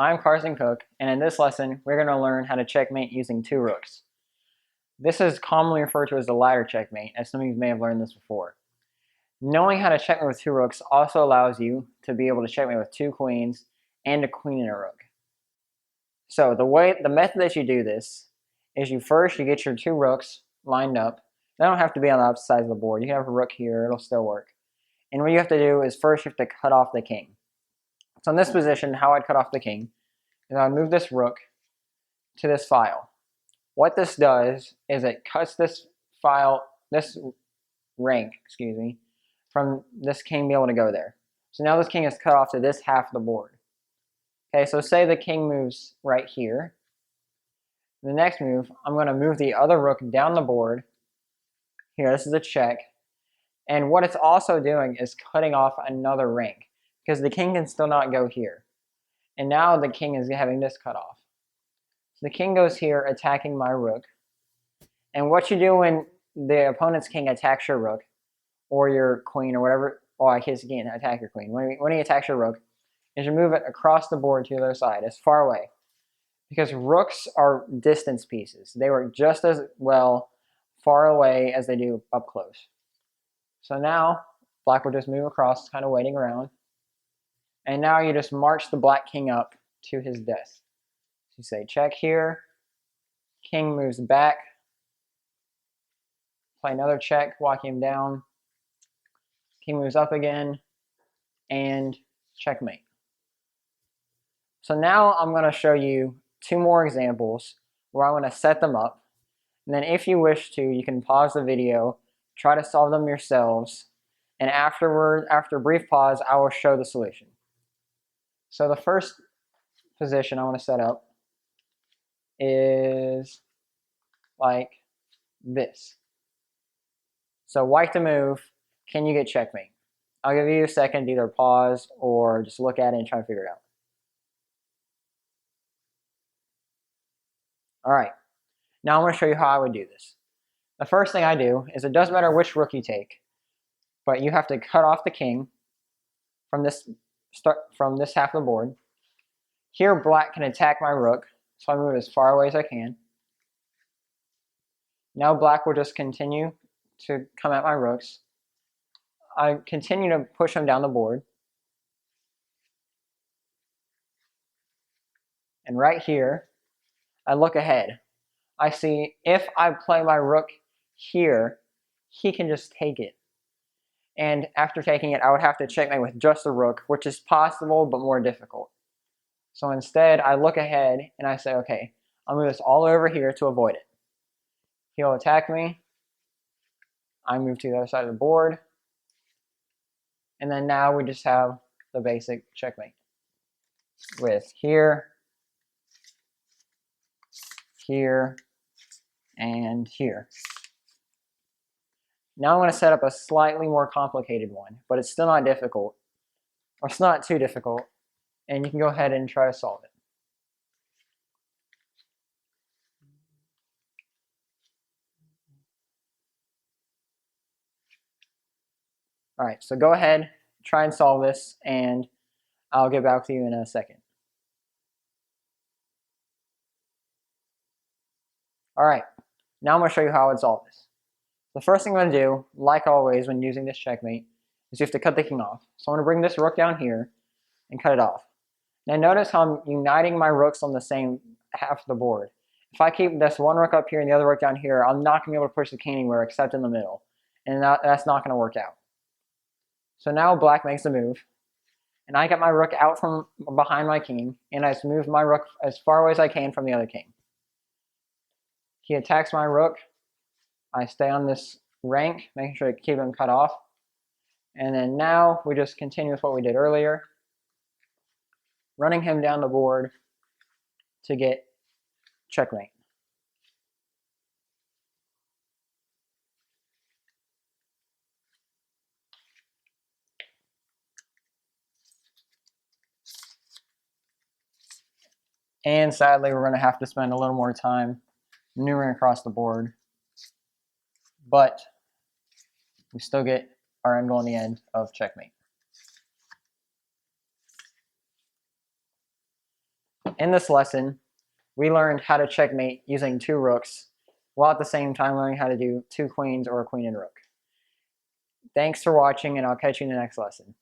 I'm Carson Cook, and in this lesson, we're going to learn how to checkmate using 2 rooks. This is commonly referred to as the ladder checkmate, as some of you may have learned this before. Knowing how to checkmate with 2 rooks also allows you to be able to checkmate with 2 queens and a queen and a rook. So the method that you do this is you get your 2 rooks lined up. They don't have to be on the opposite sides of the board. You can have a rook here, it'll still work. And what you have to do is first you have to cut off the king. So in this position, how I'd cut off the king is I'd move this rook to this file. What this does is it cuts this rank, from this king being able to go there. So now this king is cut off to this half of the board. Okay, so say the king moves right here. The next move, I'm going to move the other rook down the board. Here, this is a check. And what it's also doing is cutting off another rank, because the king can still not go here. And now the king is having this cut off. So the king goes here, attacking my rook. And what you do when the opponent's king attacks your rook, or your queen, or whatever, well, I guess you can't attack your queen. When he attacks your rook, is you move it across the board to the other side, as far away. Because rooks are distance pieces. They work just as well far away as they do up close. So now, black will just move across, kind of waiting around. And now you just march the black king up to his death. So you say check here, king moves back, play another check, walk him down, king moves up again, and checkmate. So now I'm going to show you 2 more examples where I'm going to set them up. And then if you wish to, you can pause the video, try to solve them yourselves, and after a brief pause, I will show the solution. So the first position I want to set up is like this. So white to move, can you get checkmate? I'll give you a second to either pause or just look at it and try to figure it out. Alright, now I'm going to show you how I would do this. The first thing I do is it doesn't matter which rook you take, but you have to cut off the king from this half of the board. Here black can attack my rook, so I move it as far away as I can. Now black will just continue to come at my rooks. I continue to push them down the board. And right here, I look ahead. I see if I play my rook here, he can just take it. And after taking it, I would have to checkmate with just the rook, which is possible but more difficult. So instead, I look ahead and I say, okay, I'll move this all over here to avoid it. He'll attack me. I move to the other side of the board. And then now we just have the basic checkmate with here, here, and here. Now I'm going to set up a slightly more complicated one, but it's still not difficult, or it's not too difficult, and you can go ahead and try to solve it. Alright, so go ahead, try and solve this, and I'll get back to you in a second. Alright, now I'm going to show you how I would solve this. The first thing I'm going to do, like always when using this checkmate, is you have to cut the king off. So I'm going to bring this rook down here and cut it off. Now notice how I'm uniting my rooks on the same half of the board. If I keep this one rook up here and the other rook down here, I'm not going to be able to push the king anywhere except in the middle. And that's not going to work out. So now black makes a move. And I get my rook out from behind my king, and I just move my rook as far away as I can from the other king. He attacks my rook. I stay on this rank, making sure to keep him cut off. And then now we just continue with what we did earlier, running him down the board to get checkmate. And sadly, we're going to have to spend a little more time maneuvering across the board. But we still get our end goal in the end of checkmate. In this lesson, we learned how to checkmate using 2 rooks, while at the same time learning how to do 2 queens or a queen and rook. Thanks for watching, and I'll catch you in the next lesson.